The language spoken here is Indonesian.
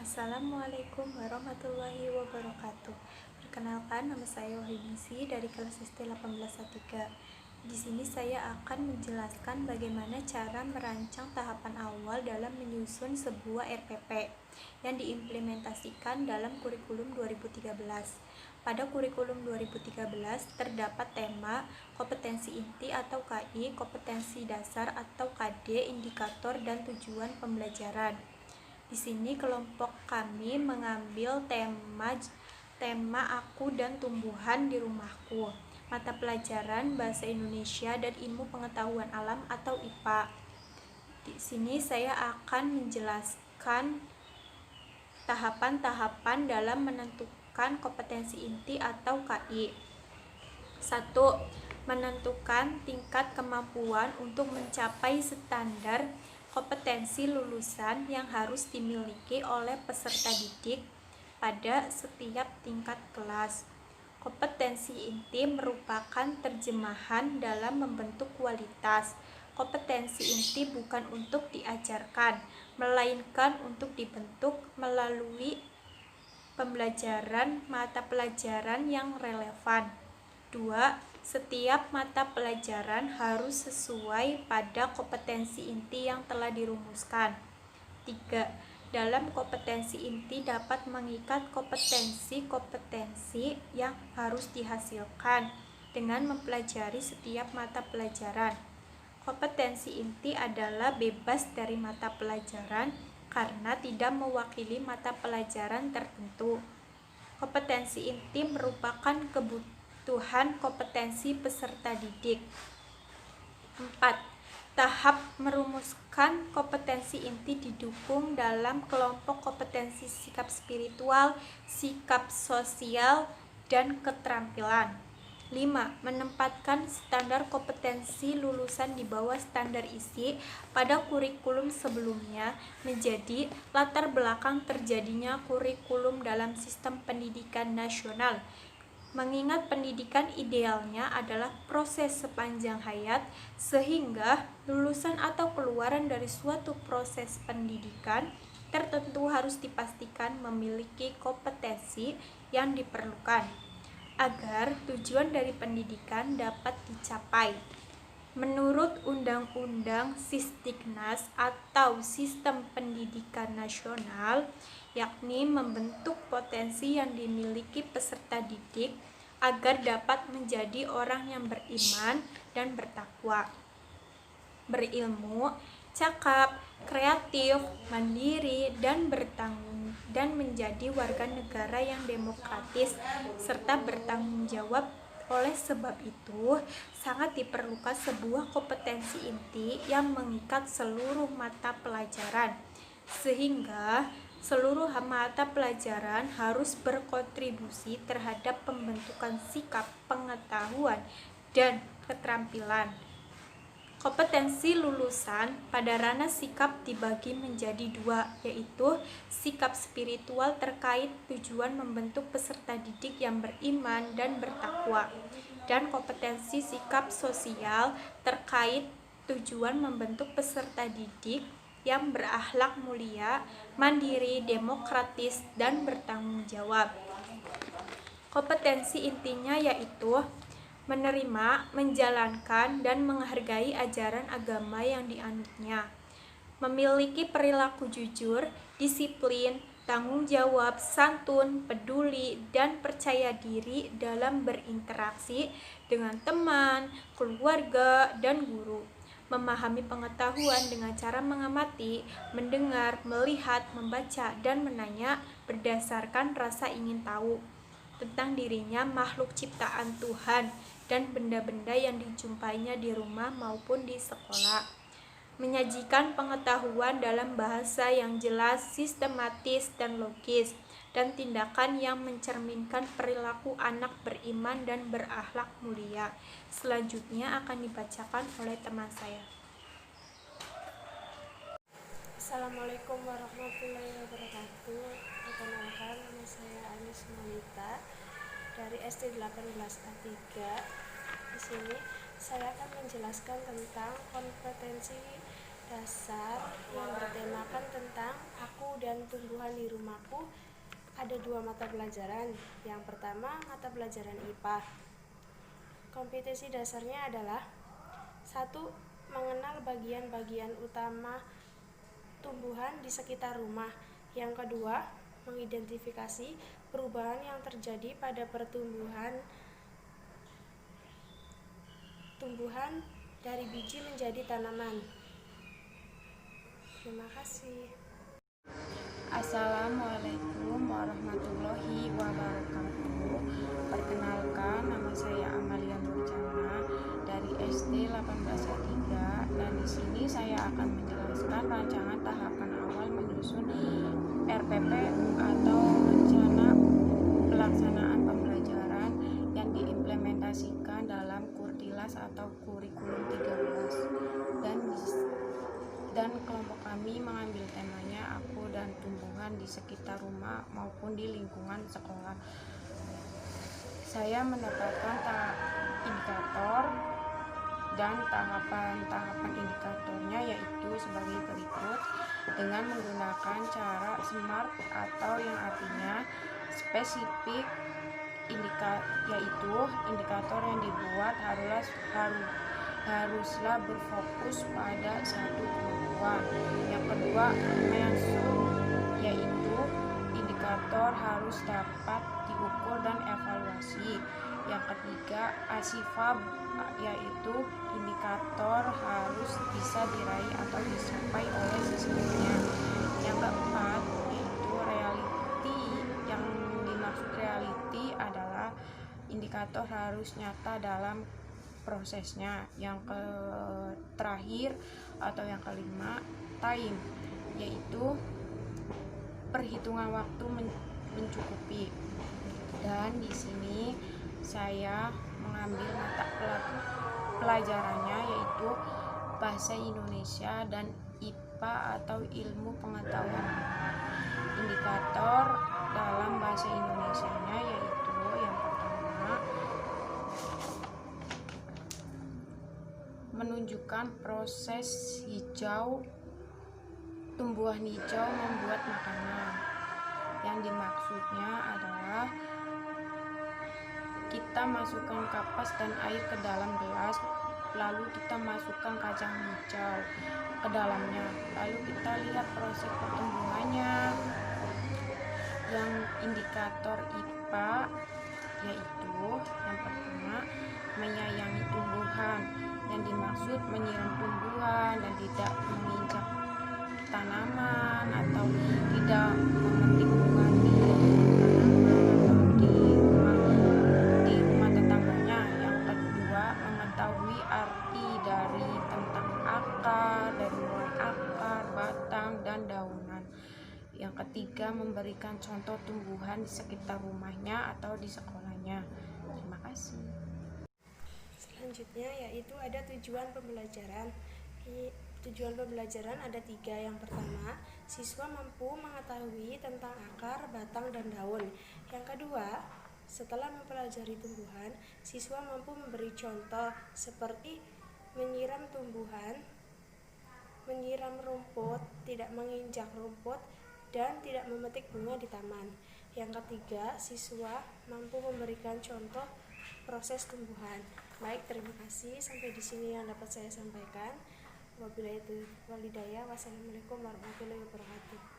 Assalamualaikum warahmatullahi wabarakatuh. Perkenalkan, nama saya Wahibisi dari kelas SD 1813. Di sini saya akan menjelaskan bagaimana cara merancang tahapan awal dalam menyusun sebuah RPP yang diimplementasikan dalam kurikulum 2013. Pada kurikulum 2013 terdapat tema kompetensi inti atau KI, kompetensi dasar atau KD, indikator dan tujuan pembelajaran. Di sini kelompok kami mengambil tema aku dan tumbuhan di rumahku, mata pelajaran bahasa Indonesia dan ilmu pengetahuan alam atau IPA. Di sini saya akan menjelaskan tahapan-tahapan dalam menentukan kompetensi inti atau KI. 1. Menentukan tingkat kemampuan untuk mencapai standar kompetensi lulusan yang harus dimiliki oleh peserta didik pada setiap tingkat kelas. Kompetensi inti merupakan terjemahan dalam membentuk kualitas. Kompetensi inti bukan untuk diajarkan, melainkan untuk dibentuk melalui pembelajaran mata pelajaran yang relevan. 2. Setiap mata pelajaran harus sesuai pada kompetensi inti yang telah dirumuskan. 3. Dalam kompetensi inti dapat mengikat kompetensi-kompetensi yang harus dihasilkan dengan mempelajari setiap mata pelajaran. Kompetensi inti adalah bebas dari mata pelajaran karena tidak mewakili mata pelajaran tertentu. Kompetensi inti merupakan kebutuhan kompetensi peserta didik. 4. Tahap merumuskan kompetensi inti didukung dalam kelompok kompetensi sikap spiritual, sikap sosial, dan keterampilan. 5. Menempatkan standar kompetensi lulusan di bawah standar isi pada kurikulum sebelumnya menjadi latar belakang terjadinya kurikulum dalam sistem pendidikan nasional. Mengingat pendidikan idealnya adalah proses sepanjang hayat, sehingga lulusan atau keluaran dari suatu proses pendidikan tertentu harus dipastikan memiliki kompetensi yang diperlukan agar tujuan dari pendidikan dapat dicapai. Menurut Undang-Undang Sisdiknas atau Sistem Pendidikan Nasional, yakni membentuk potensi yang dimiliki peserta didik agar dapat menjadi orang yang beriman dan bertakwa, berilmu, cakap, kreatif, mandiri, dan menjadi warga negara yang demokratis serta bertanggung jawab. Oleh sebab itu, sangat diperlukan sebuah kompetensi inti yang mengikat seluruh mata pelajaran, sehingga seluruh mata pelajaran harus berkontribusi terhadap pembentukan sikap, pengetahuan, dan keterampilan. Kompetensi lulusan pada ranah sikap dibagi menjadi 2, yaitu sikap spiritual terkait tujuan membentuk peserta didik yang beriman dan bertakwa, dan kompetensi sikap sosial terkait tujuan membentuk peserta didik yang berakhlak mulia, mandiri, demokratis, dan bertanggung jawab. Kompetensi intinya yaitu menerima, menjalankan, dan menghargai ajaran agama yang dianutnya, memiliki perilaku jujur, disiplin, tanggung jawab, santun, peduli, dan percaya diri dalam berinteraksi dengan teman, keluarga, dan guru, memahami pengetahuan dengan cara mengamati, mendengar, melihat, membaca, dan menanya berdasarkan rasa ingin tahu tentang dirinya, makhluk ciptaan Tuhan, dan benda-benda yang dijumpainya di rumah maupun di sekolah. Menyajikan pengetahuan dalam bahasa yang jelas, sistematis, dan logis, dan tindakan yang mencerminkan perilaku anak beriman dan berakhlak mulia. Selanjutnya akan dibacakan oleh teman saya. Assalamualaikum warahmatullahi wabarakatuh. Perkenalkan, nama saya Anis Monita dari SD 18A3. Di sini saya akan menjelaskan tentang kompetensi dasar yang bertemakan tentang aku dan tumbuhan di rumahku ada 2 mata pelajaran. Yang pertama, mata pelajaran IPA. Kompetensi dasarnya adalah 1. Mengenal bagian-bagian utama tumbuhan di sekitar rumah. Yang kedua, mengidentifikasi perubahan yang terjadi pada pertumbuhan dari biji menjadi tanaman. Terima kasih. Assalamualaikum warahmatullahi wabarakatuh. Perkenalkan, nama saya Amalia Nurjana dari SD 18A3 dan di sini saya akan menjelaskan rancangan tahapan awal menyusun RPP atau rencana pelaksanaan pembelajaran yang diimplementasikan dalam Kurtilas atau Kurikulum 13 dan kelompok kami mengambil temanya aku dan tumbuhan di sekitar rumah maupun di lingkungan sekolah. Saya mendapatkan indikator dan tahapan indikatornya yaitu sebagai berikut dengan menggunakan cara SMART atau yang artinya spesifik, yaitu indikator yang dibuat haruslah berfokus pada satu kemampuan. Yang kedua, measure, yaitu indikator harus dapat diukur dan evaluasi. Yang ketiga, asifab, yaitu indikator harus bisa diraih atau dicapai oleh siswanya. Yang keempat, yaitu reality. Yang dimaksud reality adalah indikator harus nyata dalam prosesnya. Yang terakhir atau yang kelima, time, yaitu perhitungan waktu mencukupi. Dan di sini saya mengambil mata pelajarannya yaitu Bahasa Indonesia dan IPA atau Ilmu Pengetahuan. Indikator dalam bahasa Indonesianya yaitu yang pertama, menunjukkan proses tumbuhan hijau membuat makanan. Yang dimaksudnya adalah kita masukkan kapas dan air ke dalam gelas, lalu kita masukkan kacang hijau ke dalamnya, lalu kita lihat proses pertumbuhannya. Yang indikator IPA yaitu yang pertama, menyayangi tumbuhan. Yang dimaksud menyiram tumbuhan dan tidak menginjak tanaman atau tidak memetik bunga di tanaman atau di rumah tetangganya. Yang kedua, mengetahui arti dari tentang akar, dari mulai akar, batang, dan daunan. Yang ketiga, memberikan contoh tumbuhan di sekitar rumahnya atau di sekolahnya. Terima kasih. Selanjutnya yaitu ada tujuan pembelajaran. Tujuan pembelajaran ada 3. Yang pertama, siswa mampu mengetahui tentang akar, batang, dan daun. Yang kedua, setelah mempelajari tumbuhan, siswa mampu memberi contoh seperti menyiram tumbuhan, menyiram rumput, tidak menginjak rumput, dan tidak memetik bunga di taman. Yang ketiga, siswa mampu memberikan contoh proses tumbuhan. Baik, terima kasih. Sampai di sini yang dapat saya sampaikan. Wabillahi taufiq wal hidayah. Wassalamualaikum warahmatullahi wabarakatuh.